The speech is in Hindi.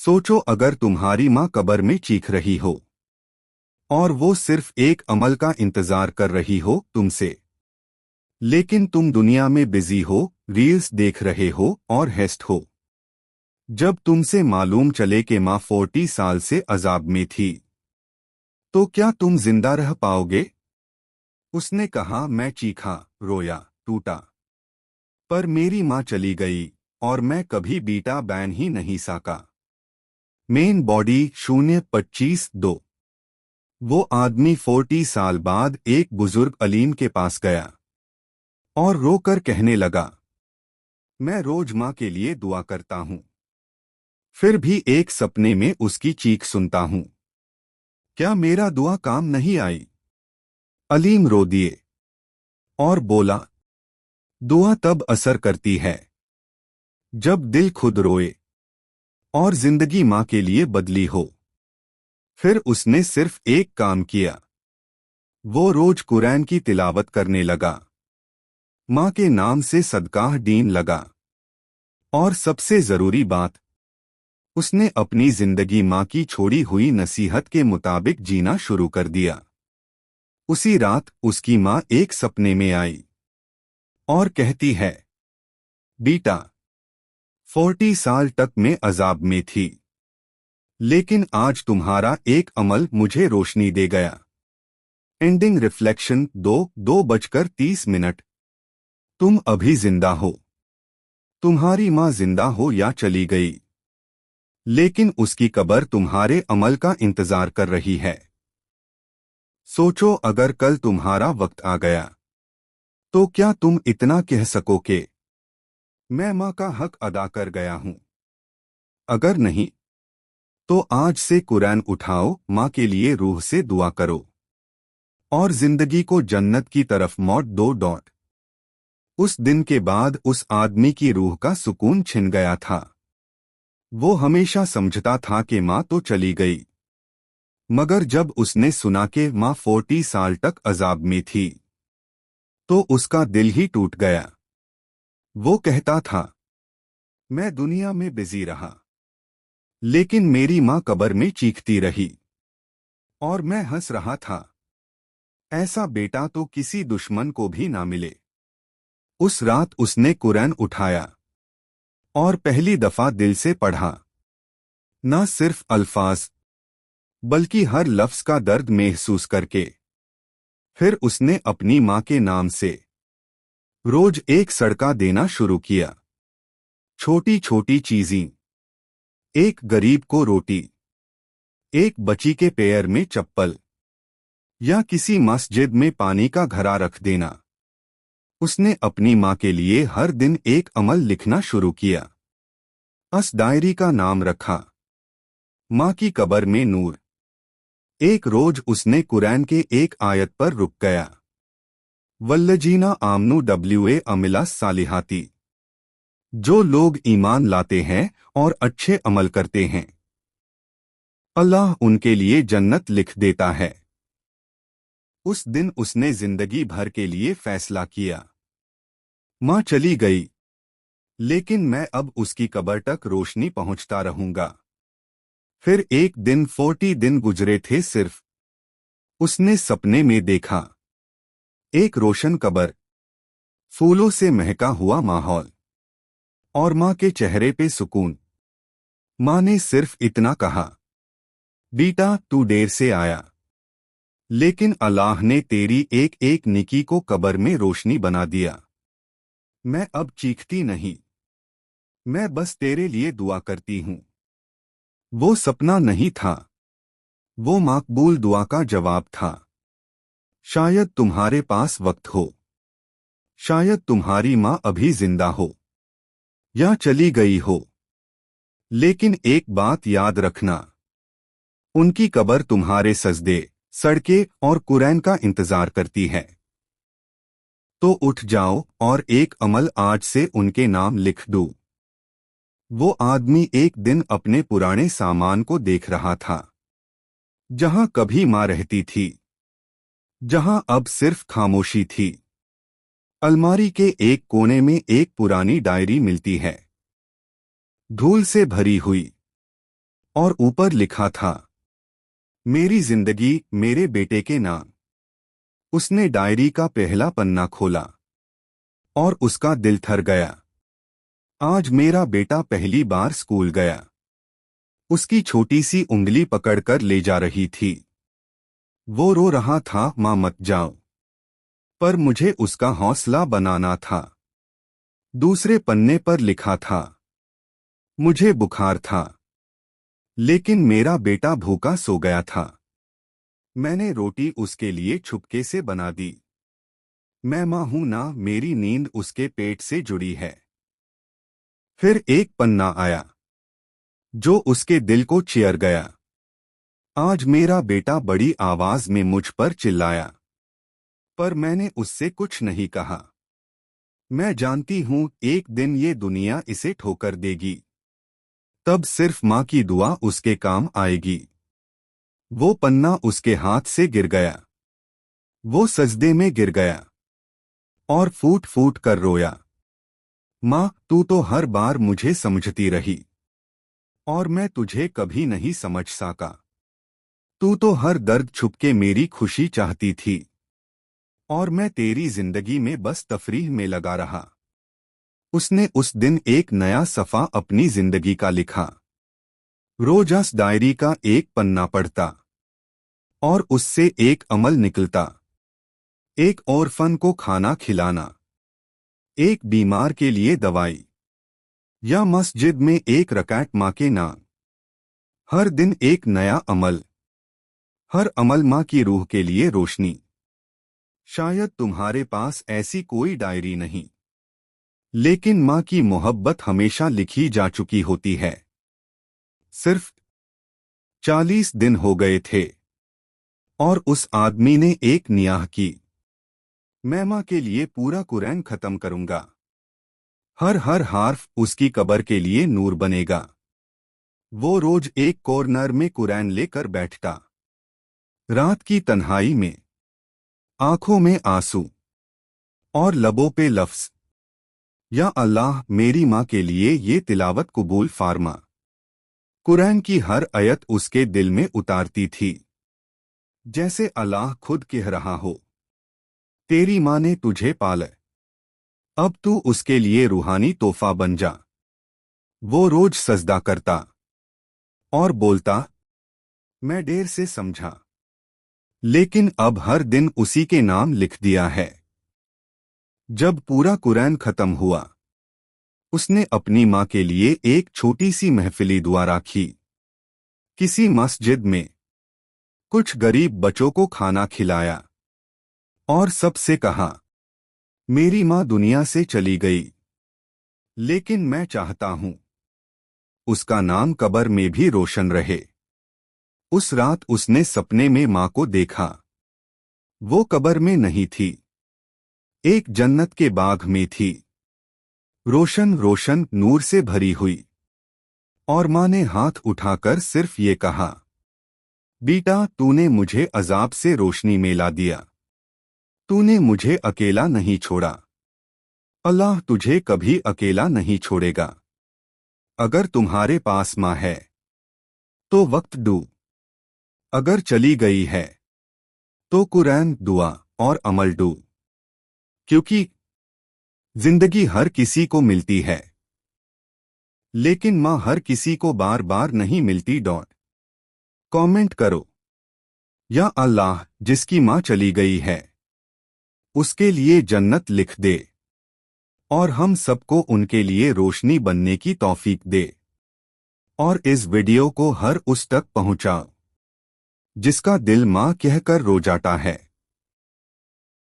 सोचो अगर तुम्हारी माँ कब्र में चीख रही हो और वो सिर्फ एक अमल का इंतजार कर रही हो तुमसे, लेकिन तुम दुनिया में बिजी हो, रील्स देख रहे हो और हेस्ट हो। जब तुमसे मालूम चले कि माँ 40 साल से अजाब में थी, तो क्या तुम जिंदा रह पाओगे? उसने कहा, मैं चीखा, रोया, टूटा, पर मेरी माँ चली गई और मैं कभी बीटा बैन ही नहीं सका। Main body 025-2। वो आदमी 40 साल बाद एक बुजुर्ग अलीम के पास गया और रोकर कहने लगा, मैं रोज माँ के लिए दुआ करता हूँ, फिर भी एक सपने में उसकी चीख सुनता हूँ। क्या मेरा दुआ काम नहीं आई? अलीम रो दिए और बोला, दुआ तब असर करती है जब दिल खुद रोए और जिंदगी माँ के लिए बदली हो। फिर उसने सिर्फ एक काम किया, वो रोज कुरान की तिलावत करने लगा, माँ के नाम से सदकाह दीन लगा, और सबसे जरूरी बात, उसने अपनी जिंदगी माँ की छोड़ी हुई नसीहत के मुताबिक जीना शुरू कर दिया। उसी रात उसकी माँ एक सपने में आई और कहती है, बेटा, 40 साल तक मैं अजाब में थी, लेकिन आज तुम्हारा एक अमल मुझे रोशनी दे गया। Ending reflection 2:30। तुम अभी जिंदा हो। तुम्हारी माँ जिंदा हो या चली गई, लेकिन उसकी कब्र तुम्हारे अमल का इंतजार कर रही है। सोचो अगर कल तुम्हारा वक्त आ गया, तो क्या तुम इतना कह सकोगे, मैं माँ का हक अदा कर गया हूँ? अगर नहीं, तो आज से कुरान उठाओ, माँ के लिए रूह से दुआ करो और जिंदगी को जन्नत की तरफ मोड़ दो। उस दिन के बाद उस आदमी की रूह का सुकून छिन गया था। वो हमेशा समझता था कि माँ तो चली गई, मगर जब उसने सुना कि माँ 40 साल तक अजाब में थी, तो उसका दिल ही टूट गया। वो कहता था, मैं दुनिया में बिजी रहा, लेकिन मेरी माँ कब्र में चीखती रही और मैं हंस रहा था। ऐसा बेटा तो किसी दुश्मन को भी ना मिले। उस रात उसने कुरान उठाया और पहली दफा दिल से पढ़ा, ना सिर्फ अल्फाज, बल्कि हर लफ्ज का दर्द महसूस करके। फिर उसने अपनी माँ के नाम से रोज एक सदका देना शुरू किया। छोटी छोटी चीजें, एक गरीब को रोटी, एक बच्ची के पैर में चप्पल, या किसी मस्जिद में पानी का घड़ा रख देना। उसने अपनी माँ के लिए हर दिन एक अमल लिखना शुरू किया। उस डायरी का नाम रखा, माँ की कब्र में नूर। एक रोज उसने कुरान के एक आयत पर रुक गया, वल्लजीना आमनु वे अमिला सालिहाती। जो लोग ईमान लाते हैं और अच्छे अमल करते हैं, अल्लाह उनके लिए जन्नत लिख देता है। उस दिन उसने जिंदगी भर के लिए फैसला किया, माँ चली गई, लेकिन मैं अब उसकी कब्र तक रोशनी पहुंचता रहूंगा। फिर एक दिन 40 दिन गुजरे थे सिर्फ। उसने सपने में देखा, एक रोशन कब्र, फूलों से महका हुआ माहौल और माँ के चेहरे पे सुकून। माँ ने सिर्फ इतना कहा, बेटा तू देर से आया, लेकिन अल्लाह ने तेरी एक एक निकी को कब्र में रोशनी बना दिया। मैं अब चीखती नहीं, मैं बस तेरे लिए दुआ करती हूँ। वो सपना नहीं था, वो मकबूल दुआ का जवाब था। शायद तुम्हारे पास वक्त हो, शायद तुम्हारी माँ अभी जिंदा हो या चली गई हो, लेकिन एक बात याद रखना, उनकी कब्र तुम्हारे सजदे, सड़के और कुरान का इंतजार करती है। तो उठ जाओ और एक अमल आज से उनके नाम लिख दो। वो आदमी एक दिन अपने पुराने सामान को देख रहा था, जहां कभी माँ रहती थी, जहां अब सिर्फ खामोशी थी। अलमारी के एक कोने में एक पुरानी डायरी मिलती है, धूल से भरी हुई, और ऊपर लिखा था, मेरी जिंदगी मेरे बेटे के नाम। उसने डायरी का पहला पन्ना खोला और उसका दिल थर गया। आज मेरा बेटा पहली बार स्कूल गया। उसकी छोटी सी उंगली पकड़कर ले जा रही थी। वो रो रहा था, मां मत जाओ। पर मुझे उसका हौसला बनाना था। दूसरे पन्ने पर लिखा था, मुझे बुखार था, लेकिन मेरा बेटा भूखा सो गया था। मैंने रोटी उसके लिए छुपके से बना दी। मैं मां हूं ना, मेरी नींद उसके पेट से जुड़ी है। फिर एक पन्ना आया जो उसके दिल को चीर गया। आज मेरा बेटा बड़ी आवाज में मुझ पर चिल्लाया, पर मैंने उससे कुछ नहीं कहा। मैं जानती हूं एक दिन ये दुनिया इसे ठोकर देगी। तब सिर्फ मां की दुआ उसके काम आएगी। वो पन्ना उसके हाथ से गिर गया। वो सजदे में गिर गया और फूट फूट कर रोया। मां, तू तो हर बार मुझे समझती रही और मैं तुझे कभी नहीं समझ सका। तू तो हर दर्द छुपके मेरी खुशी चाहती थी और मैं तेरी जिंदगी में बस तफरीह में लगा रहा। उसने उस दिन एक नया सफ़ा अपनी जिंदगी का लिखा। रोजास डायरी का एक पन्ना पढ़ता और उससे एक अमल निकलता। एक ऑर्फन को खाना खिलाना, एक बीमार के लिए दवाई, या मस्जिद में एक रकात मां के नाम। हर दिन एक नया अमल, हर अमल मां की रूह के लिए रोशनी। शायद तुम्हारे पास ऐसी कोई डायरी नहीं, लेकिन मां की मोहब्बत हमेशा लिखी जा चुकी होती है। सिर्फ 40 दिन हो गए थे और उस आदमी ने एक नियाह की, मैं मां के लिए पूरा कुरान खत्म करूंगा। हर हर हार्फ उसकी कब्र के लिए नूर बनेगा। वो रोज एक कॉर्नर में कुरान लेकर बैठता। रात की तन्हाई में, आंखों में आंसू और लबों पे लफ्ज, या अल्लाह मेरी मां के लिए ये तिलावत कबूल फार्मा। कुरान की हर आयत उसके दिल में उतारती थी, जैसे अल्लाह खुद कह रहा हो, तेरी मां ने तुझे पाला, अब तू उसके लिए रूहानी तोहफा बन जा। वो रोज सजदा करता और बोलता, मैं देर से समझा, लेकिन अब हर दिन उसी के नाम लिख दिया है। जब पूरा कुरान खत्म हुआ, उसने अपनी मां के लिए एक छोटी सी महफिली दुआ रखी। किसी मस्जिद में कुछ गरीब बच्चों को खाना खिलाया और सबसे कहा, मेरी मां दुनिया से चली गई, लेकिन मैं चाहता हूं उसका नाम कब्र में भी रोशन रहे। उस रात उसने सपने में मां को देखा। वो कब्र में नहीं थी, एक जन्नत के बाग में थी, रोशन रोशन नूर से भरी हुई। और मां ने हाथ उठाकर सिर्फ ये कहा, बेटा तूने मुझे अजाब से रोशनी में ला दिया। तूने मुझे अकेला नहीं छोड़ा। अल्लाह तुझे कभी अकेला नहीं छोड़ेगा। अगर तुम्हारे पास मां है तो वक्त दो, अगर चली गई है तो कुरान, दुआ और अमल दो, क्योंकि जिंदगी हर किसी को मिलती है, लेकिन मां हर किसी को बार बार नहीं मिलती। कमेंट करो, या अल्लाह जिसकी मां चली गई है उसके लिए जन्नत लिख दे और हम सबको उनके लिए रोशनी बनने की तौफीक दे। और इस वीडियो को हर उस तक पहुंचाओ जिसका दिल मां कहकर रो जाता है।